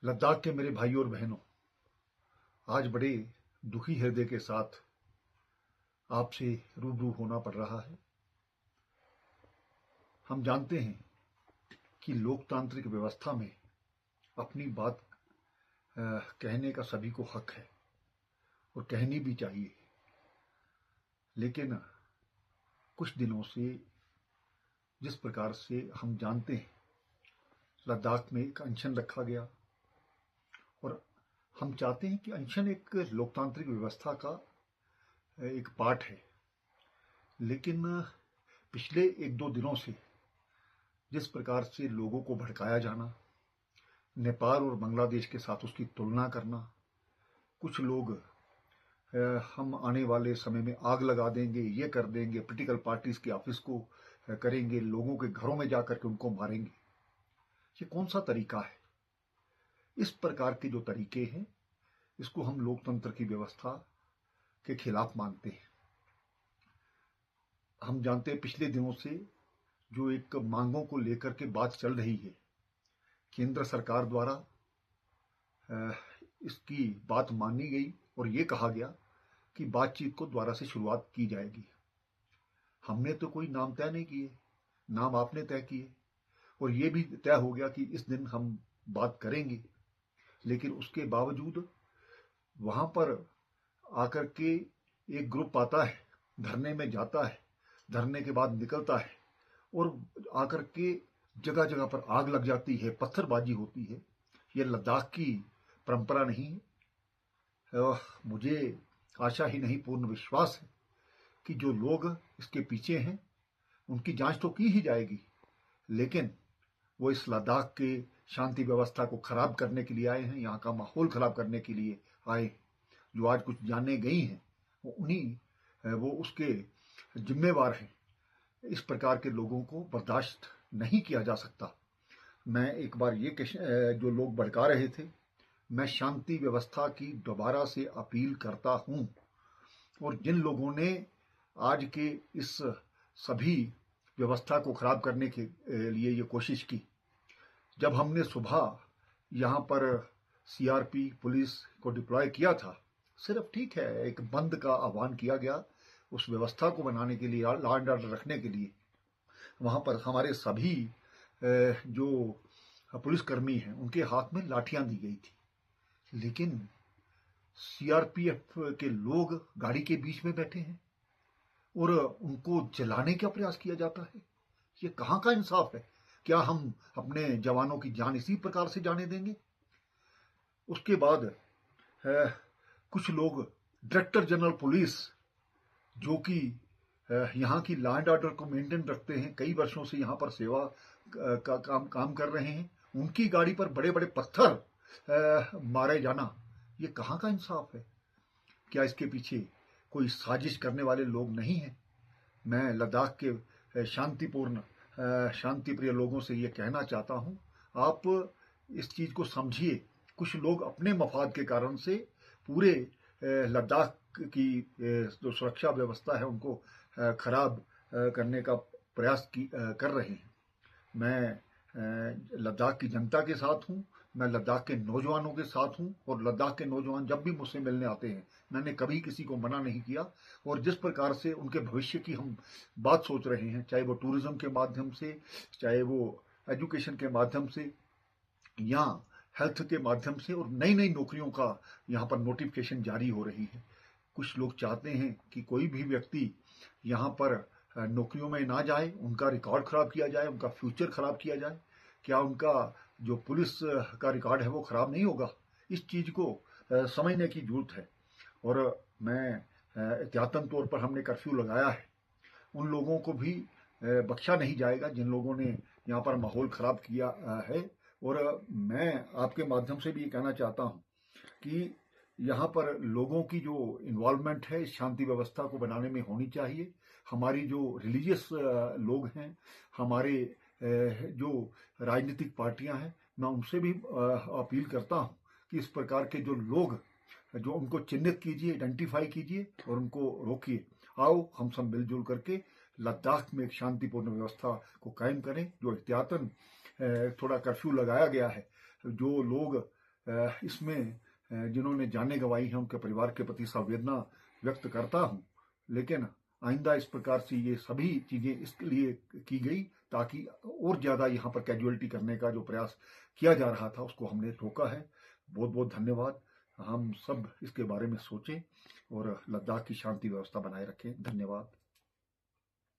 लद्दाख के मेरे भाइयों और बहनों, आज बड़े दुखी हृदय के साथ आपसे रूबरू होना पड़ रहा है। हम जानते हैं कि लोकतांत्रिक व्यवस्था में अपनी बात कहने का सभी को हक है और कहनी भी चाहिए। लेकिन कुछ दिनों से जिस प्रकार से हम जानते हैं, लद्दाख में एक अनशन रखा गया और हम चाहते हैं कि अनशन एक लोकतांत्रिक व्यवस्था का एक पार्ट है। लेकिन पिछले एक दो दिनों से जिस प्रकार से लोगों को भड़काया जाना, नेपाल और बांग्लादेश के साथ उसकी तुलना करना, कुछ लोग हम आने वाले समय में आग लगा देंगे, ये कर देंगे, पॉलिटिकल पार्टीज के ऑफिस को करेंगे, लोगों के घरों में जाकर के उनको मारेंगे, ये कौन सा तरीका है? इस प्रकार के जो तरीके हैं, इसको हम लोकतंत्र की व्यवस्था के खिलाफ मानते हैं। हम जानते हैं पिछले दिनों से जो एक मांगों को लेकर के बात चल रही है, केंद्र सरकार द्वारा इसकी बात मानी गई और ये कहा गया कि बातचीत को दोबारा से शुरुआत की जाएगी। हमने तो कोई नाम तय नहीं किए, नाम आपने तय किए और ये भी तय हो गया कि इस दिन हम बात करेंगे। लेकिन उसके बावजूद वहां पर आकर के एक ग्रुप आता है, धरने में जाता है, धरने के बाद निकलता है और आकर के जगह जगह पर आग लग जाती है, पत्थरबाजी होती है। ये लद्दाख की परंपरा नहीं है। मुझे आशा ही नहीं, पूर्ण विश्वास है कि जो लोग इसके पीछे हैं उनकी जांच तो की ही जाएगी, लेकिन वो इस लद्दाख के शांति व्यवस्था को खराब करने के लिए आए हैं, यहाँ का माहौल खराब करने के लिए आए। जो आज कुछ जाने गई हैं वो उसके जिम्मेवार हैं। इस प्रकार के लोगों को बर्दाश्त नहीं किया जा सकता। मैं एक बार ये जो लोग भड़का रहे थे, मैं शांति व्यवस्था की दोबारा से अपील करता हूं और जिन लोगों ने आज के इस सभी व्यवस्था को खराब करने के लिए ये कोशिश की, जब हमने सुबह यहाँ पर सीआरपी पुलिस को डिप्लॉय किया था, सिर्फ ठीक है एक बंद का आह्वान किया गया उस व्यवस्था को बनाने के लिए, लॉ एंड ऑर्डर रखने के लिए। वहाँ पर हमारे सभी जो पुलिसकर्मी हैं उनके हाथ में लाठियां दी गई थी, लेकिन सीआरपीएफ के लोग गाड़ी के बीच में बैठे हैं और उनको जलाने का प्रयास किया जाता है। ये कहाँ का इंसाफ है? क्या हम अपने जवानों की जान इसी प्रकार से जाने देंगे? उसके बाद कुछ लोग डायरेक्टर जनरल पुलिस, जो कि यहाँ की लॉ एंड ऑर्डर को मेंटेन रखते हैं, कई वर्षों से यहाँ पर सेवा का काम कर रहे हैं, उनकी गाड़ी पर बड़े बड़े पत्थर मारे जाना, ये कहाँ का इंसाफ है? क्या इसके पीछे कोई साजिश करने वाले लोग नहीं हैं? मैं लद्दाख के शांतिप्रिय लोगों से ये कहना चाहता हूँ, आप इस चीज को समझिए। कुछ लोग अपने मफाद के कारण से पूरे लद्दाख की जो सुरक्षा व्यवस्था है उनको खराब करने का प्रयास कर रहे हैं। मैं लद्दाख की जनता के साथ हूँ, मैं लद्दाख के नौजवानों के साथ हूँ और लद्दाख के नौजवान जब भी मुझसे मिलने आते हैं, मैंने कभी किसी को मना नहीं किया। और जिस प्रकार से उनके भविष्य की हम बात सोच रहे हैं, चाहे वो टूरिज्म के माध्यम से, चाहे वो एजुकेशन के माध्यम से या हेल्थ के माध्यम से, और नई नई नौकरियों का यहाँ पर नोटिफिकेशन जारी हो रही है। कुछ लोग चाहते हैं कि कोई भी व्यक्ति यहाँ पर नौकरियों में ना जाए, उनका रिकॉर्ड खराब किया जाए, उनका फ्यूचर खराब किया जाए। क्या उनका जो पुलिस का रिकॉर्ड है वो खराब नहीं होगा? इस चीज को समझने की जरूरत है। और मैं एहतियातन तौर पर हमने कर्फ्यू लगाया है, उन लोगों को भी बख्शा नहीं जाएगा जिन लोगों ने यहाँ पर माहौल खराब किया है। और मैं आपके माध्यम से भी ये कहना चाहता हूँ कि यहाँ पर लोगों की जो इन्वॉल्वमेंट है इस शांति व्यवस्था को बनाने में होनी चाहिए। हमारी जो रिलीजियस लोग हैं, हमारे जो राजनीतिक पार्टियां हैं, मैं उनसे भी अपील करता हूं कि इस प्रकार के जो लोग जो उनको चिन्हित कीजिए, आइडेंटिफाई कीजिए और उनको रोकिए। आओ हम सब मिलजुल करके लद्दाख में एक शांतिपूर्ण व्यवस्था को कायम करें। जो एहतियातन थोड़ा कर्फ्यू लगाया गया है, जो लोग इसमें जिन्होंने जानें गंवाई हैं उनके परिवार के प्रति संवेदना व्यक्त करता हूं। लेकिन आइंदा इस प्रकार से ये सभी चीजें इसके लिए की गई ताकि और ज्यादा यहाँ पर कैजुअलिटी करने का जो प्रयास किया जा रहा था उसको हमने रोका है। बहुत बहुत धन्यवाद। हम सब इसके बारे में सोचें और लद्दाख की शांति व्यवस्था बनाए रखें। धन्यवाद।